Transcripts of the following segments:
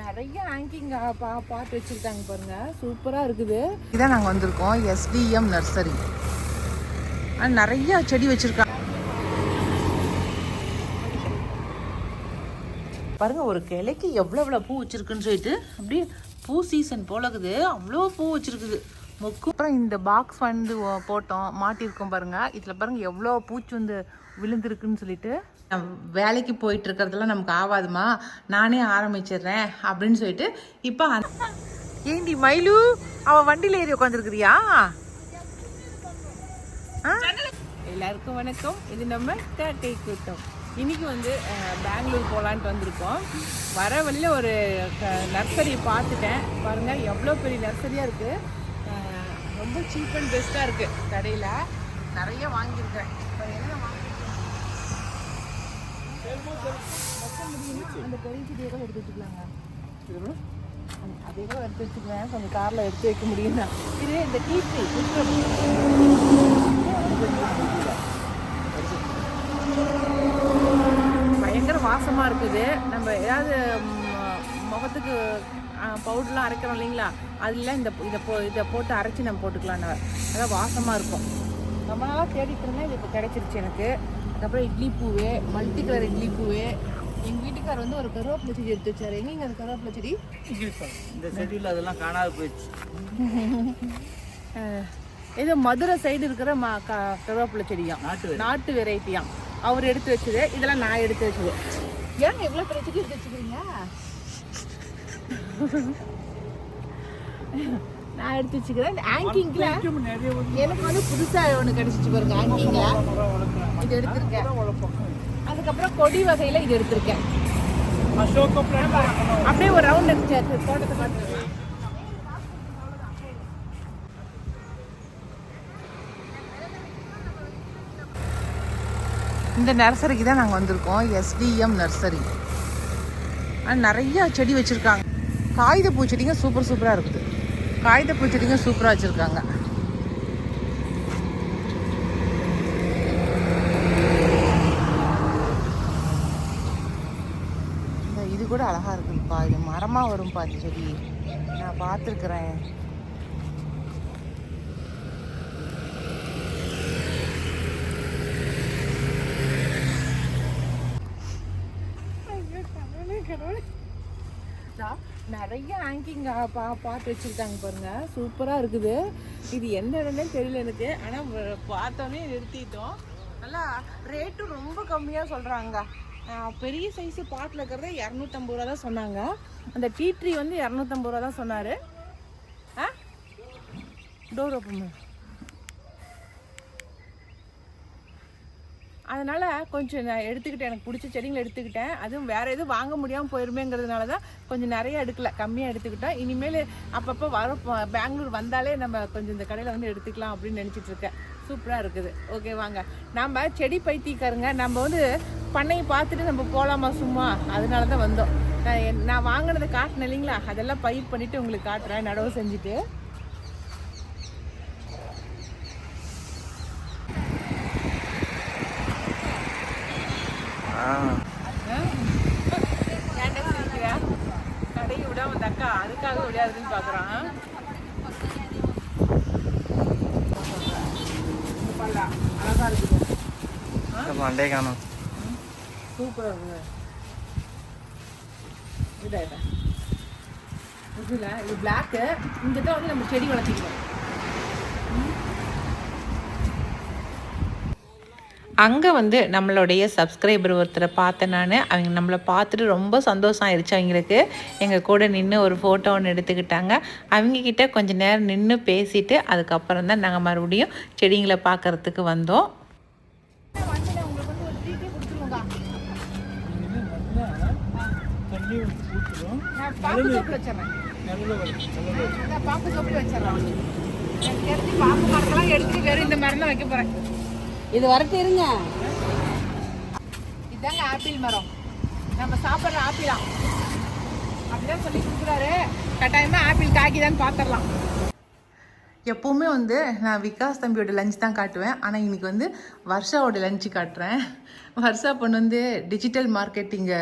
நிறைய ஹேங்கிங் பாட்டு வச்சிருக்காங்க பாருங்க, சூப்பரா இருக்குது. இதான் நாங்கள் வந்திருக்கோம் எஸ்டிஎம் நர்சரி. நிறைய செடி வச்சிருக்காங்க பாருங்க. ஒரு கிளைக்கு எவ்வளோ பூ வச்சிருக்குன்னு சொல்லிட்டு அப்படியே பூ சீசன் போலக்குது, அவ்வளோ பூ வச்சிருக்குது மொக்கு. அப்புறம் இந்த பாக்ஸ் வந்து போட்டோம், மாட்டியிருக்கோம் பாருங்க. இதில் பாருங்க எவ்வளோ பூச்சி வந்து விழுந்திருக்குன்னு சொல்லிட்டு. வேலைக்கு போயிட்டு இருக்கிறதெல்லாம் நமக்கு ஆகாதுமா, நானே ஆரம்பிச்சிடுறேன் அப்படின்னு சொல்லிட்டு இப்போ ஏண்டி மயிலு அவ வண்டியில ஏறி உட்காந்துருக்குறியா? எல்லாருக்கும் வணக்கம். இது நம்ம டேட்டை கூட்டம். இன்னைக்கு வந்து பெங்களூர் போகலான்ட்டு வந்திருக்கோம். வர வழியில் ஒரு நர்சரி பார்த்துட்டேன் பாருங்க, எவ்வளோ பெரிய நர்சரியாக இருக்குது. ரொம்ப சீப் அண்ட் பெஸ்ட்டாக இருக்குது. கடையில் நிறைய வாங்கியிருக்கேன். அந்த பெரிய செடியெல்லாம் எடுத்து வச்சுக்கலாங்க, அதே எடுத்து வச்சுக்குவேன். கொஞ்சம் காரில் எடுத்து வைக்க முடியும் தான். இது இந்த கீர்த்தி பயங்கர வாசமாக இருக்குது. நம்ம ஏதாவது முகத்துக்கு பவுடர்லாம் அரைக்கிறோம் இல்லைங்களா, அதில் இதை போட்டு அரைச்சி நம்ம போட்டுக்கலாம். அதான் வாசமாக இருக்கும். ரொம்ப நாளாக தேடிட்டு இருந்தேன், இது இப்போ கிடைச்சிருச்சு எனக்கு. அதுக்கப்புறம் இட்லி பூவு, மல்டி கலர் இட்லி பூவு. எங்கள் வீட்டுக்கார் வந்து ஒரு கருவேப்பிலை செடி எடுத்து வச்சார். எங்கேங்க அந்த கருவேப்பிலை செடி? இந்த செடியில் அதெல்லாம் காணாது போயிடுச்சு. ஏதோ மதுரை சைடு இருக்கிற கருவேப்பிலை செடியாம், நாட்டு வெரைட்டியாம். அவர் எடுத்து வச்சது. இதெல்லாம் நான் எடுத்து வச்சது. ஏங்க எவ்வளோ பெரிய செடி எடுத்து வச்சுக்கிறீங்க? நான் எடுத்து வச்சுக்கிறேன். ஆங்கிங்ல எனக்கு வந்து புதுசாக ஒன்று கிடைச்சிச்சு பாருங்க. ஆங்கிங்ல இது எடுத்திருக்கேன். அதுக்கப்புறம் கொடி வகையில் இது எடுத்திருக்கேன். அப்படியே ஒரு ரவுண்ட் அடிச்சாச்சு தோட்டத்தை பார்த்து. இந்த நர்சரிக்கு தான் நாங்கள் வந்திருக்கோம், எஸ்டிஎம் நர்சரி. நிறைய செடி வச்சுருக்காங்க. காகித பூச்செடிங்க சூப்பராக இருக்குது. காகித பூச்செடிங்க சூப்பராக வச்சுருக்காங்க. இது கூட அழகாக இருக்குதுப்பா. இது மரமாக வரும்பா இந்த செடி, நான் பார்த்துருக்குறேன். நிறைய ஹேங்கிங் பாட்டு வச்சுருக்காங்க பாருங்க, சூப்பராக இருக்குது. இது என்ன இடம்னே தெரியல எனக்கு, ஆனால் பார்த்தோன்னே நிறுத்திட்டோம். நல்லா ரேட்டும் ரொம்ப கம்மியாக சொல்கிறாங்க. பெரிய சைஸு பாட்டில் இருக்கிறத 250 ரூபா தான் சொன்னாங்க. அந்த டீ வந்து 250 ரூபா தான் சொன்னார். Door open. அதனால் கொஞ்சம் நான் எடுத்துக்கிட்டேன், எனக்கு பிடிச்ச செடிங்களை எடுத்துக்கிட்டேன். அதுவும் வேறு எதுவும் வாங்க முடியாமல் போயிருமேங்கிறதுனால தான் கொஞ்சம் நிறைய எடுக்கல, கம்மியாக எடுத்துக்கிட்டோம். இனிமேல் அப்பப்போ பெங்களூர் வந்தாலே நம்ம கொஞ்சம் இந்த கடையில் வந்து எடுத்துக்கலாம் அப்படின்னு நினச்சிட்ருக்கேன். சூப்பராக இருக்குது. ஓகே வாங்க, நம்ம செடி பைத்தியக்காரங்க. நம்ம வந்து பண்ணையை பார்த்துட்டு நம்ம போகலாமா சும்மா, அதனால தான் வந்தோம். நான் வாங்கினதை காட்டினேன் இல்லைங்களா, அதெல்லாம் பயிர் பண்ணிவிட்டு உங்களுக்கு காட்டுறேன், நடவு செஞ்சுட்டு. கடையை விடாம அந்த அக்கா அதுக்காக விடாதுன்னு பாக்குறான். அழகா இருக்குது. சூப்பரா இருக்கு. இதுல இது பிளாக்கு. இங்கிட்ட வந்து நம்ம செடி வளர்த்திக்கிறோம். அங்கே வந்து நம்மளுடைய சப்ஸ்கிரைபர் ஒருத்தரை பார்த்தேன் நான். அவங்க நம்மளை பார்த்துட்டு ரொம்ப சந்தோஷம் ஆயிடுச்சு அவங்களுக்கு. எங்கள் கூட நின்று ஒரு ஃபோட்டோ ஒன்று எடுத்துக்கிட்டாங்க. அவங்கக்கிட்ட கொஞ்சம் நேரம் நின்று பேசிவிட்டு அதுக்கப்புறம் தான் நாங்கள் மறுபடியும் செடிங்களை பார்க்குறதுக்கு வந்தோம். இந்த மரம் தான் வைக்க போகிறேன். இது வரட்டு இருங்க. இதாங்க ஆப்பிள் மரம், நம்ம சாப்பிட்ற ஆப்பிளா அப்படிதான் சொல்லி கொடுக்குறாரு. கட்டாயமாக ஆப்பிள் காய்க்குதான்னு பார்த்துடலாம். எப்போவுமே வந்து நான் விகாஸ் தம்பியோட லஞ்ச் தான் காட்டுவேன், ஆனால் இன்றைக்கி வந்து வர்ஷாவோட லஞ்சு காட்டுறேன். வர்ஷா பொண்ணு வந்து டிஜிட்டல் மார்க்கெட்டிங்கு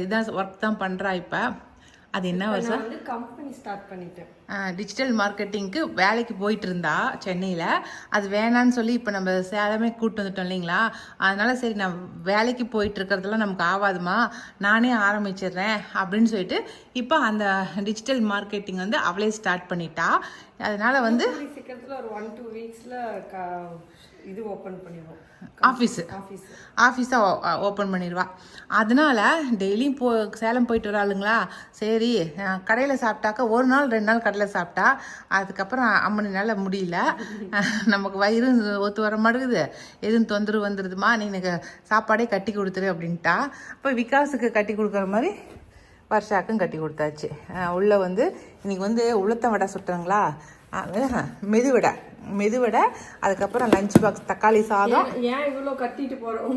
இதான் ஒர்க் தான் பண்ணுறா. இப்போ அது என்ன வருஷம்? வந்து கம்பெனி ஸ்டார்ட் பண்ணிட்டேன். டிஜிட்டல் மார்க்கெட்டிங்க்கு வேலைக்கு போயிட்டு இருந்தா சென்னையில். அது வேணான்னு சொல்லி இப்போ நம்ம சேலமே கூப்பிட்டு வந்துட்டோம் இல்லைங்களா? அதனால சரி நான் வேலைக்கு போயிட்டு இருக்கிறதெல்லாம் நமக்கு ஆகாதுமா, நானே ஆரம்பிச்சிடுறேன் அப்படின்னு சொல்லிட்டு இப்போ அந்த டிஜிட்டல் மார்க்கெட்டிங் வந்து அவளே ஸ்டார்ட் பண்ணிட்டா. அதனால வந்து சீக்கிரத்தில் ஒரு 1-2 வீக்ஸில் இது ஓப்பன் பண்ணிடுவோம். ஆஃபீஸாக ஓப்பன் பண்ணிடுவா. அதனால டெய்லியும் சேலம் போயிட்டு வராளுங்களா, சரி கடையில் சாப்பிட்டாக்கா 1 நாள் 2 நாள் கடையில் சாப்பிட்டா அதுக்கப்புறம் அம்மனினால முடியல, நமக்கு வயிறு ஒத்து வர மாட்டேங்குது, எதுவும் தொந்தரவு வந்துடுதுமா, நீ எனக்கு சாப்பாடே கட்டி கொடுத்துரு அப்படின்ட்டா. இப்போ விகாஸுக்கு கட்டி கொடுக்குற மாதிரி வர்ஷாக்கும் கட்டி கொடுத்தாச்சு. உள்ளே வந்து இன்னைக்கு வந்து உளுத்தம் வடை சுட்டுறாங்களா, மெதுவடை, அதுக்கப்புறம் லஞ்ச் பாக்ஸ் தக்காளி சாதம். ஏன் இவ்வளோ கட்டிட்டு போறோம்,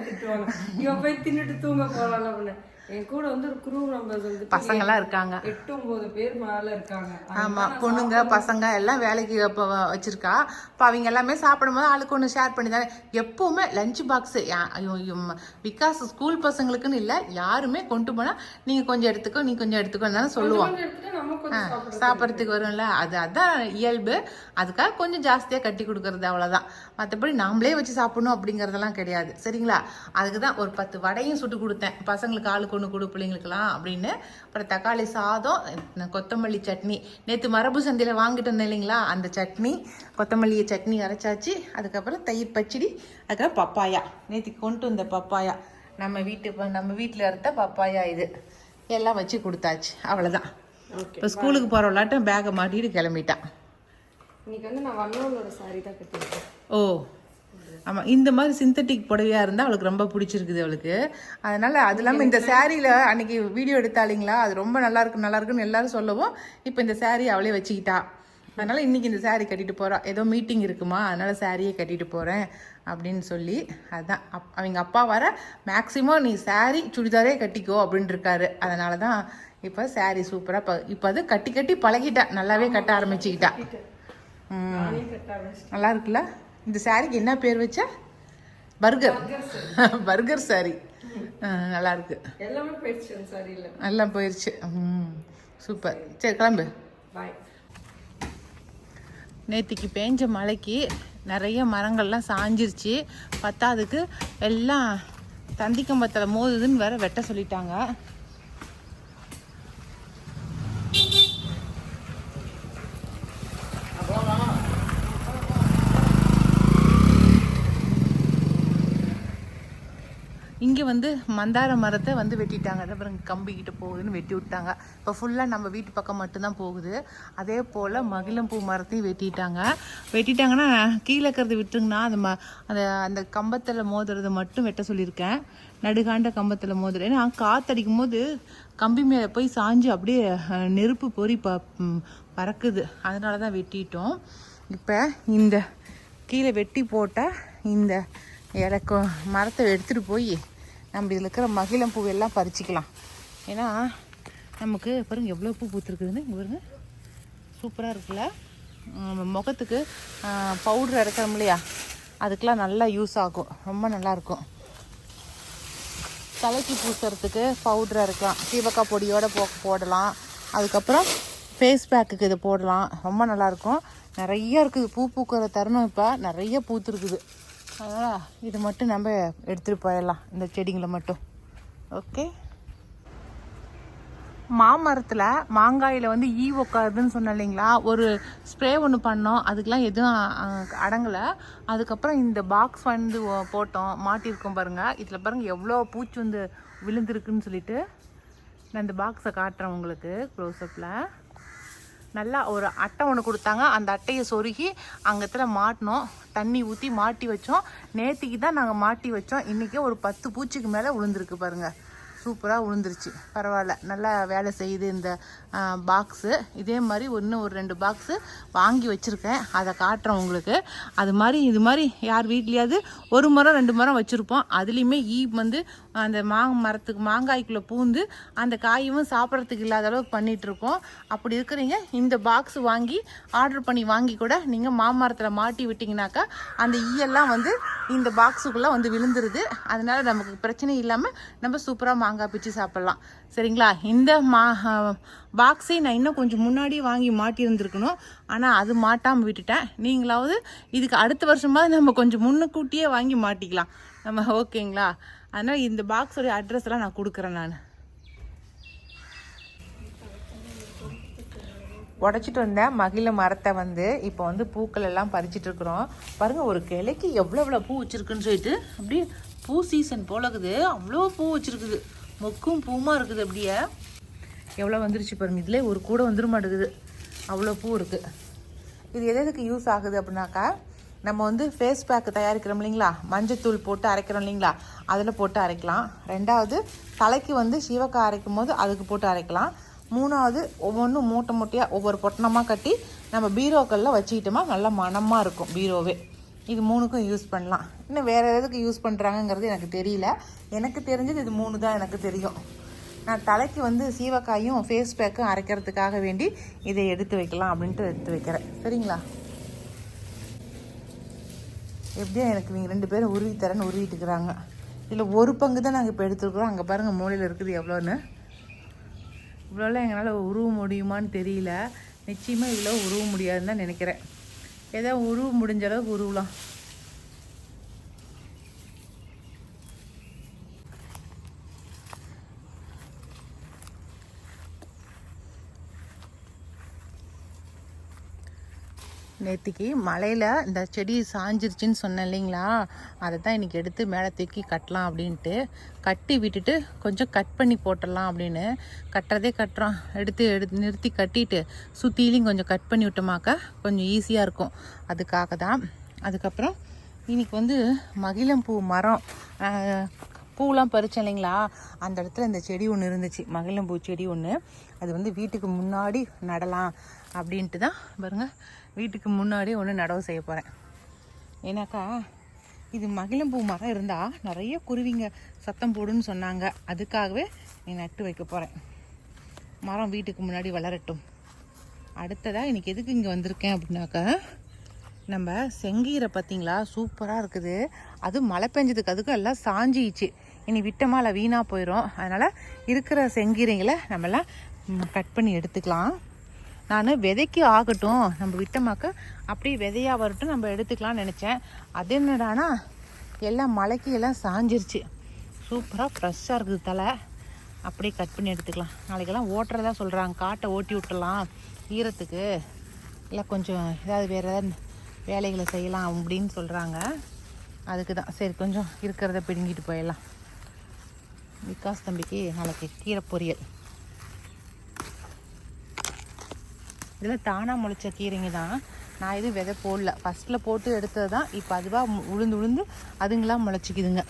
திட்டுவாங்க, இவன் போய் தின்னுட்டு தூங்க போறாள் அப்படின்னு. என் கூட வந்து ஒரு குரூப் நம்பர்ஸ் வந்து பசங்களாம் இருக்காங்க, 8-9 பேர் மேல இருக்காங்க. ஆமா, பொண்ணுங்க பசங்க எல்லாம் வேலைக்கு இப்போ வச்சிருக்கா. இப்போ அவங்க எல்லாமே சாப்பிடும்போது ஆளுக்கு ஒன்று ஷேர் பண்ணி தானே. எப்பவுமே லஞ்ச் பாக்ஸ் விகாஸ் ஸ்கூல் பசங்களுக்குன்னு இல்லை, யாருமே கொண்டு போனா நீங்க கொஞ்சம் எடுத்துக்கோ, நீ கொஞ்சம் எடுத்துக்கோன்னு சொல்லுவோம். சாப்பிட்றதுக்கு வரும்ல, அதான் இயல்பு. அதுக்காக கொஞ்சம் ஜாஸ்தியா கட்டி கொடுக்கறது, அவ்வளவுதான். மற்றபடி நாமளே வச்சு சாப்பிடணும் அப்படிங்கறதெல்லாம் கிடையாது, சரிங்களா? அதுக்கு தான் ஒரு 10 வடையும் சுட்டு கொடுத்தேன், பசங்களுக்கு ஆளுக்கு ஒன்று கொடு, பிள்ளைங்களுக்குலாம் அப்படின்னு. அப்புறம் தக்காளி சாதம், கொத்தமல்லி சட்னி, நேற்று மரபு சந்தையில் வாங்கிட்டு வந்தேன் இல்லைங்களா, அந்த சட்னி, கொத்தமல்லி சட்னி அரைச்சாச்சு. அதுக்கப்புறம் தயிர் பச்சடி, அதுக்கப்புறம் பப்பாயா, நேற்று கொண்டு வந்த பப்பாயா, நம்ம வீட்டில் அறுத்த பப்பாயா, இது எல்லாம் வச்சு கொடுத்தாச்சு. அவ்வளோதான். இப்போ ஸ்கூலுக்கு போகிறவளாட்டம் பேக்கை மாட்டிட்டு கிளம்பிட்டான். இன்னைக்கு வந்து நான் வண்ணோட சாரி தான் கட்டிருக்கேன். ஓ ஆமாம், இந்த மாதிரி சிந்தட்டிக் புடவையாக இருந்தால் அவளுக்கு ரொம்ப பிடிச்சிருக்குது அவளுக்கு. அதனால் அது இல்லாமல் இந்த சாரியில் அன்றைக்கி வீடியோ எடுத்தாளிங்களா, அது ரொம்ப நல்லாயிருக்குன்னு எல்லாரும் சொல்லவும் இப்போ இந்த சாரீ அவளே வச்சுக்கிட்டா. அதனால் இன்றைக்கி இந்த சாரீ கட்டிட்டு போகிறா. ஏதோ மீட்டிங் இருக்குமா, அதனால் சாரியே கட்டிட்டு போகிறேன் அப்படின்னு சொல்லி. அதுதான் அவங்க அப்பா வர மேக்ஸிமம் நீ சாரீ சுடிதாரே கட்டிக்கோ அப்படின்ட்டு இருக்காரு. அதனால தான் இப்போ சாரீ சூப்பராக இப்போ அது கட்டி பழகிட்டா, நல்லாவே கட்ட ஆரம்பிச்சுக்கிட்டா. நல்லா இருக்குல்ல? இந்த சாரிக்கு என்ன பேர் வச்ச? Burger sorry. நல்லா இருக்கு, எல்லாமே போயிடுச்சு, சாரியில எல்லாம் போயிடுச்சு. சூப்பர். சரி கிளம்பு, பாய். நேற்றுக்கு பேஞ்ச மழைக்கு நிறைய மரங்கள்லாம் சாஞ்சிருச்சு. பத்தாதுக்கு எல்லாம் தந்திக்கம்பத்தில் மோதுதுன்னு வேற வெட்ட சொல்லிட்டாங்க. இங்கே வந்து மந்தார மரத்தை வந்து வெட்டிட்டாங்க. அப்புறம் கம்பிக்கிட்ட போகுதுன்னு வெட்டி விட்டாங்க. இப்போ ஃபுல்லாக நம்ம வீட்டு பக்கம் மட்டும்தான் போகுது. அதே போல் மகிழம்பூ மரத்தையும் வெட்டிட்டாங்கன்னா கீழே இருக்கிறது விட்டுருங்கன்னா அந்த கம்பத்தில் மோதுறதை மட்டும் வெட்ட சொல்லியிருக்கேன். நடுகாண்ட கம்பத்தில் மோதுறேன். ஏன்னா காற்றடிக்கும் போது கம்பி மேலே போய் சாஞ்சு அப்படியே நெருப்பு பொறி பறக்குது. அதனால தான் வெட்டிட்டோம். இப்போ இந்த கீழே வெட்டி போட்ட இந்த மரத்தை எடுத்துகிட்டு போய் நம்ம இதில் இருக்கிற மகிழம்பூ எல்லாம் பறிச்சிக்கலாம். ஏன்னா நமக்கு பாருங்க எவ்வளோ பூ பூத்துருக்குதுன்னு. இங்கே பாருங்க, சூப்பராக இருக்குல்ல? முகத்துக்கு பவுட்ரு இறக்கிறோம் இல்லையா, அதுக்கெலாம் நல்லா யூஸ் ஆகும், ரொம்ப நல்லாயிருக்கும். தலைக்கு பூசுறதுக்கு பவுட்ரு இறக்கலாம், சீவக்காய் பொடியோடு போடலாம். அதுக்கப்புறம் ஃபேஸ் பேக்குக்கு இதை போடலாம், ரொம்ப நல்லாயிருக்கும். நிறைய இருக்குது, பூ பூக்கிற தருணம் இப்போ நிறைய பூத்துருக்குது. அதனால் இது மட்டும் நம்ம எடுத்துகிட்டு போயிடலாம், இந்த செடிங்களை மட்டும். ஓகே. மாமரத்தில் மாங்காயில் வந்து ஈ உக்காதுன்னு சொன்னேன் இல்லைங்களா, ஒரு ஸ்ப்ரே ஒன்று பண்ணோம், அதுக்கெலாம் எதுவும் அடங்கலை. அதுக்கப்புறம் இந்த பாக்ஸ் வந்து போட்டோம், மாட்டியிருக்கோம் பாருங்கள். இதில் பாருங்கள் எவ்வளோ பூச்சி வந்து விழுந்திருக்குன்னு சொல்லிட்டு நான் இந்த பாக்ஸை காட்டுறேன் உங்களுக்கு க்ளோஸ்அப்பில். நல்லா ஒரு அட்டை ஒன்று கொடுத்தாங்க, அந்த அட்டையை சொருகி அங்கத்துல மாட்டினோம், தண்ணி ஊற்றி மாட்டி வச்சோம். நேற்றுக்கு தான் நாங்கள் மாட்டி வச்சோம். இன்றைக்கி ஒரு 10 பூச்சிக்கு மேலே விழுந்திருக்கு பாருங்கள். சூப்பராக விழுந்துருச்சு, பரவாயில்ல, நல்லா வேலை செய்யுது இந்த பாக்ஸு. இதே மாதிரி இன்னும் ஒரு 2 பாக்ஸு வாங்கி வச்சுருக்கேன், அதை காட்டுறேன் உங்களுக்கு. இது மாதிரி யார் வீட்லேயாவது 1 மரம் 2 மரம் வச்சுருப்போம். அதுலேயுமே ஈ வந்து அந்த மாங்காய்க்குள்ளே பூந்து அந்த காயும் சாப்பிட்றதுக்கு இல்லாத அளவுக்கு பண்ணிகிட்ருக்கோம். அப்படி இருக்கிறீங்க இந்த பாக்ஸ் வாங்கி ஆர்டர் பண்ணி வாங்கி கூட நீங்கள் மாமரத்தில் மாட்டி விட்டிங்கனாக்கா அந்த ஈயெல்லாம் வந்து இந்த பாக்ஸுக்குள்ளே வந்து விழுந்துருது. அதனால நமக்கு பிரச்சனை இல்லாமல் நம்ம சூப்பராக மாங்காய் பிச்சு சாப்பிட்லாம். சரிங்களா? இந்த பாக்ஸை நான் இன்னும் கொஞ்சம் முன்னாடி வாங்கி மாட்டியிருந்துருக்கணும். ஆனால் அது மாட்டாமல் விட்டுட்டேன். நீங்களாவது இதுக்கு அடுத்த வருஷமாவது நம்ம கொஞ்சம் முன்னுக்கூட்டியே வாங்கி மாட்டிக்கலாம் நம்ம. ஓகேங்களா? அதனால் இந்த பாக்ஸோடைய அட்ரஸ்லாம் நான் கொடுக்குறேன். நான் உடச்சிட்டு வந்தேன் மகிழ மரத்தை வந்து இப்போ வந்து பூக்கள் எல்லாம் பறிச்சிட்டு இருக்கிறோம். பாருங்கள், ஒரு கிளைக்கு எவ்வளோ பூ வச்சுருக்குன்னு சொல்லிட்டு அப்படியே பூ சீசன் போலக்குது. அவ்வளோ பூ வச்சுருக்குது, மொக்கும் பூமாக இருக்குது. அப்படியே எவ்வளோ வந்துருச்சு பாருங்க. இதிலே ஒரு கூட வந்துட மாட்டேங்குது, அவ்வளோ பூ இருக்குது. இது எதுக்கு யூஸ் ஆகுது அப்படின்னாக்கா, நம்ம வந்து ஃபேஸ் பேக்கு தயாரிக்கிறோம் இல்லைங்களா, மஞ்சத்தூள் போட்டு அரைக்கிறோம் இல்லைங்களா, அதில் போட்டு அரைக்கலாம். ரெண்டாவது தலைக்கு வந்து சீவக்காய் அரைக்கும் போது அதுக்கு போட்டு அரைக்கலாம். மூணாவது ஒவ்வொன்றும் மூட்டை மூட்டையாக ஒவ்வொரு பொட்டணமாக கட்டி நம்ம பீரோக்களில் வச்சுக்கிட்டோமா நல்லா மணமாக இருக்கும் பீரோவே. இது 3க்கும் யூஸ் பண்ணலாம். இன்னும் வேறு எதுக்கு யூஸ் பண்ணுறாங்கங்கிறது எனக்கு தெரியல. எனக்கு தெரிஞ்சது இது 3 தான் எனக்கு தெரியும். நான் தலைக்கு வந்து சீவக்காயும் ஃபேஸ் பேக்கும் அரைக்கிறதுக்காக வேண்டி இதை எடுத்து வைக்கலாம் அப்படின்ட்டு எடுத்து வைக்கிறேன். சரிங்களா? எப்படியும் எனக்கு நீங்கள் 2 பேரும் உருவி தரேன்னு உருவிட்டு இருக்கிறாங்க. இதில் ஒரு பங்கு தான் நாங்கள் இப்போ எடுத்துருக்குறோம். அங்கே பாருங்கள் மூலையில் இருக்குது எவ்வளோன்னு. இவ்வளோலாம் எங்களால் உருவ முடியுமான்னு தெரியல. நிச்சயமாக இவ்வளோ உருவ முடியாதுன்னு தான் நினைக்கிறேன். ஏதோ உருவ முடிஞ்ச அளவுக்கு உருவலாம். நேற்றுக்கு மழையில் இந்த செடி சாஞ்சிருச்சுன்னு சொன்னேன் இல்லைங்களா, அதை தான் இன்றைக்கி எடுத்து மேலே தூக்கி கட்டலாம் அப்படின்ட்டு கட்டி விட்டுட்டு கொஞ்சம் கட் பண்ணி போட்டுடலாம் அப்படின்னு கட்டுறதே கட்டுறோம். எடுத்து நிறுத்தி கட்டிட்டு சுற்றிலையும் கொஞ்சம் கட் பண்ணி விட்டோமாக்கா கொஞ்சம் ஈஸியாக இருக்கும். அதுக்காக தான். அதுக்கப்புறம் இன்றைக்கி வந்து மகிழம்பூ மரம் பூலாம் பறித்தேன் இல்லைங்களா, அந்த இடத்துல இந்த செடி ஒன்று இருந்துச்சு, மகிழம்பூ செடி ஒன்று. அது வந்து வீட்டுக்கு முன்னாடி நடலாம் அப்படின்ட்டு தான் பாருங்கள், வீட்டுக்கு முன்னாடி ஒன்று நடவு செய்ய போகிறேன். ஏன்னாக்கா இது மகிழம்பூ மரம் இருந்தால் நிறைய குருவிங்க சத்தம் போடுன்னு சொன்னாங்க. அதுக்காகவே நீ நட்டு வைக்க போகிறேன். மரம் வீட்டுக்கு முன்னாடி வளரட்டும். அடுத்ததாக இன்றைக்கி எதுக்கு இங்கே வந்திருக்கேன் அப்படின்னாக்கா, நம்ம செங்கீரை பார்த்திங்களா சூப்பராக இருக்குது. அது மழை பெஞ்சதுக்கு அதுக்கும் எல்லாம் சாஞ்சிச்சு. இனி விட்டமால வீணாக போயிடும். அதனால் இருக்கிற செங்கீரைங்களை நம்மளாம் கட் பண்ணி எடுத்துக்கலாம். நான் விதைக்கு ஆகட்டும், நம்ம விட்டமாக்க அப்படியே விதையாக வரட்டும், நம்ம எடுத்துக்கலாம்னு நினச்சேன். அது என்னடானா எல்லாம் மழைக்கு எல்லாம் சாஞ்சிருச்சு. சூப்பராக ஃப்ரெஷ்ஷாக இருக்குது தலை. அப்படியே கட் பண்ணி எடுத்துக்கலாம். நாளைக்கெல்லாம் ஓட்டுறதா சொல்கிறாங்க, காட்டை ஓட்டி விட்டுலாம் ஈரத்துக்கு, இல்லை கொஞ்சம் ஏதாவது வேறு ஏதாவது வேலைகளை செய்யலாம் அப்படின்னு சொல்கிறாங்க. அதுக்கு தான் சரி கொஞ்சம் இருக்கிறத பிடுங்கிட்டு போயிடலாம். விகாஸ் தம்பிக்கு நாளைக்கு கீரை பொரியல். இதெல்லாம் தானாக முளைச்ச கீரைங்க தான். நான் எதுவும் விதை போடல, ஃபஸ்ட்டில் போட்டு எடுத்தது தான். இப்போ அதுவாக உளுந்து அதுங்களாம் முளைச்சிக்குதுங்க.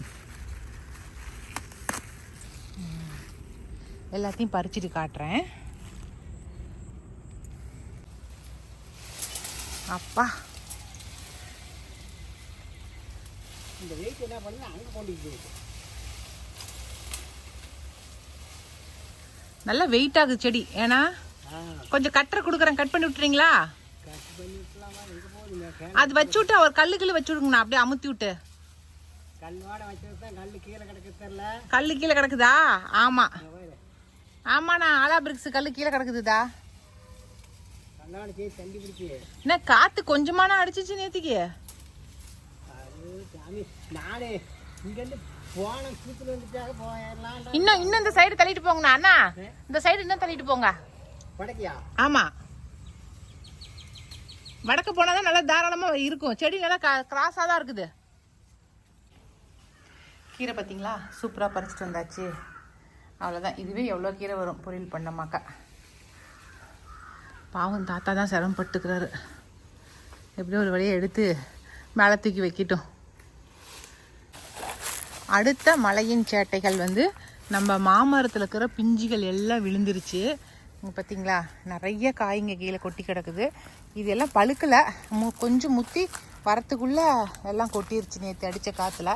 எல்லாத்தையும் பறிச்சுட்டு காட்டுறேன். அப்பா இந்த வெயிட் என்ன பண்ணி அங்கே கொண்டு நல்லா வெயிட் ஆகுது செடி. ஏன்னா கொஞ்சம் கட்டரை கொடுக்குறேன், கட் பண்ணி விட்டுறீங்களா? அது வச்சு விட்டு ஒரு கல்லு வச்சு விடுங்கண்ணா, அப்படியே அமுத்தி விட்டு. கல்லு கீழே கிடக்குதா? ஆமா ஆமாண்ணா, ஆலா பிரிக்ஸ் கல்லு கீழே கிடக்குதுதா. என்ன காத்து கொஞ்சமான அடிச்சிச்சு நேத்திக்கு? இன்னும் இந்த சைடு தள்ளிட்டு போங்கண்ணா. அண்ணா இந்த சைடு இன்னும் தள்ளிட்டு போங்க. ஆமா, வடக்கு போனாதான் நல்லா தாராளமா இருக்கும். செடி நல்லா கிராஸா தான் இருக்குது. கீரை பார்த்தீங்களா சூப்பராக பறிச்சுட்டு வந்தாச்சு. அவ்வளோதான். இதுவே எவ்வளோ கீரை வரும் பொரியல் பண்ணமாக்கா. பாவம் தாத்தா தான் சிரமப்பட்டுக்கிறாரு. எப்படியோ ஒரு வழியை எடுத்து மேலே தூக்கி வைக்கட்டும். அடுத்த மழையின் சேட்டைகள் வந்து நம்ம மாமரத்தில் இருக்கிற பிஞ்சுகள் எல்லாம் விழுந்துருச்சு. இங்கே பார்த்தீங்களா நிறைய காய்ங்க கீழே கொட்டி கிடக்குது. இது எல்லாம் பழுக்கலை, கொஞ்சம் முத்தி வரத்துக்குள்ளே எல்லாம் கொட்டிருச்சு நேற்று அடித்த காற்றுல.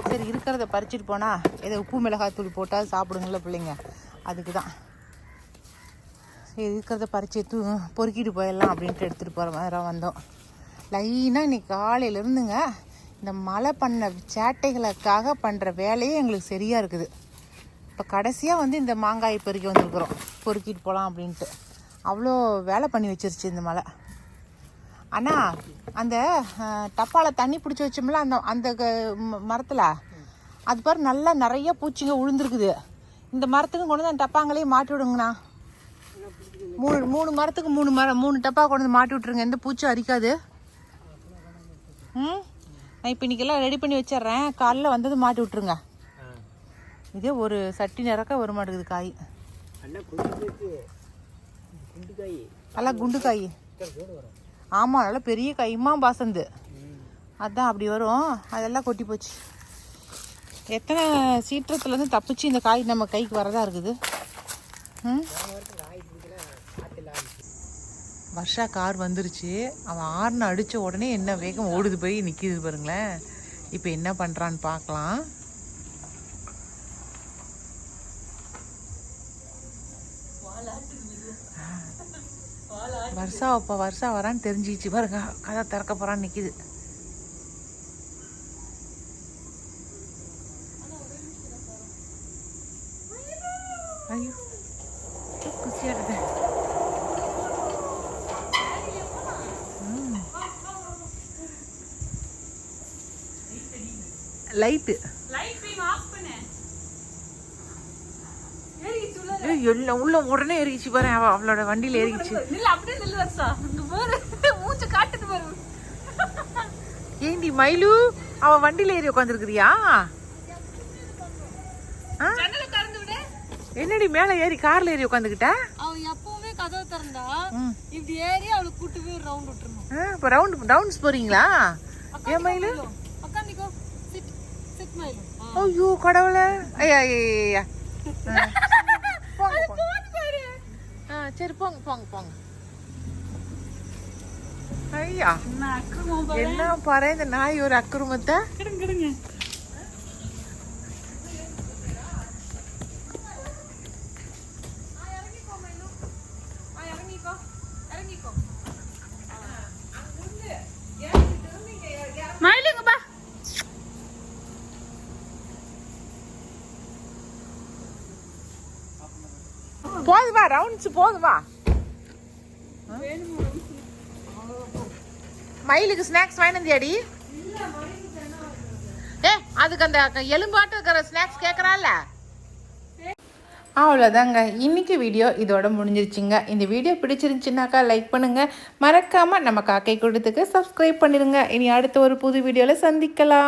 சரி இருக்கிறத பறிச்சுட்டு போனால் ஏதோ உப்பு மிளகாத்தூள் போட்டால் சாப்பிடுங்கள பிள்ளைங்க, அதுக்கு தான் இருக்கிறத பறிச்சு பொறுக்கிட்டு போயிடலாம் அப்படின்ட்டு எடுத்துகிட்டு போகிற மாதிரி வந்தோம். லைனாக இன்னைக்கு காலையிலேருந்துங்க இந்த மழை பண்ண சேட்டைகளுக்காக பண்ணுற வேலையே எங்களுக்கு சரியாக இருக்குது. இப்போ கடைசியாக வந்து இந்த மாங்காய் பொறுக்கி வந்துருக்குறோம், பொறுக்கிட்டு போகலாம் அப்படின்ட்டு. அவ்வளோ வேலை பண்ணி வச்சிருச்சு இந்த மலை. ஆனால் அந்த டப்பாவில் தண்ணி பிடிச்சி வச்சோம்ல அந்த அந்த மரத்தில், அது பாரு நல்லா நிறைய பூச்சிங்க உழுந்துருக்குது. இந்த மரத்துக்கும் கொண்டு வந்து டப்பாங்களையும் மாட்டி விடுங்கண்ணா. மூணு மரத்துக்கு 3 டப்பா கொண்டு வந்து மாட்டி விட்ருங்க, எந்த பூச்சும் அரிக்காது. நான் இப்போ இன்றைக்கெல்லாம் ரெடி பண்ணி வச்சிட்றேன், காலைல வந்தது மாட்டி விட்ருங்க. இதே ஒரு சட்டி நிறக்க வர மாட்டேங்குது காய். நல்லா குண்டு காய். ஆமாம், நல்லா பெரிய காய்மா பாசந்து. அதுதான் அப்படி வரும். அதெல்லாம் கொட்டி போச்சு. எத்தனை சீற்றத்துலேருந்து தப்பிச்சு இந்த காய் நம்ம கைக்கு வரதா இருக்குது. வர்ஷா கார் வந்துருச்சு. அவன் ஆர்னு அடித்த உடனே என்ன வேகம் ஓடுது போய் நிற்கிது பாருங்களேன். இப்போ என்ன பண்ணுறான்னு பார்க்கலாம். வருஷா வரான்னு தெரிஞ்சிச்சு பாருங்க. கதை திறக்க போறான்னு நிக்குது. ஐயோ குசியா இருக்குது. லைட்டு எல்லாம் உள்ள உடனே ஏறிச்சு பாரு. அவளோட வண்டியில ஏறிச்சு. ஏண்டி மயிலு, அவ வண்டியில ஏறி உட்காந்துருக்குறியா? என்னடி மேல ஏறி கார்ல ஏறி உட்காந்துக்கிட்ட? எப்பவுமே கதவை திறந்தா இப்படி ஏறி அவளுக்கு கூட்டு போய் ரவுண்ட் விட்டுறணும். இப்ப ரவுண்ட்ஸ் போறீங்களா? ஏன் மயிலு? ஐயோ கடவுளே. ஐயா சரி போங்க. ஐயா என்ன பாரு இந்த நாய் ஒரு அக்குருமத்தை. போதுமா ரவுண்ட்ஸ் போதுமா? மயிலுக்கு ஸ்நாக்ஸ் வாங்கினதியாடி? அதுக்கு அந்த எலும்பாட்டு இருக்கிற ஸ்நாக்ஸ் கேட்குறான்ல. அவ்வளோதாங்க, இன்னைக்கு வீடியோ இதோட முடிஞ்சிருச்சுங்க. இந்த வீடியோ பிடிச்சிருந்துச்சுனாக்கா லைக் பண்ணுங்கள், மறக்காமல் நம்ம காக்கை கூட்டத்துக்கு சப்ஸ்கிரைப் பண்ணிடுங்க. இனி அடுத்த ஒரு புது வீடியோவில் சந்திக்கலாம்.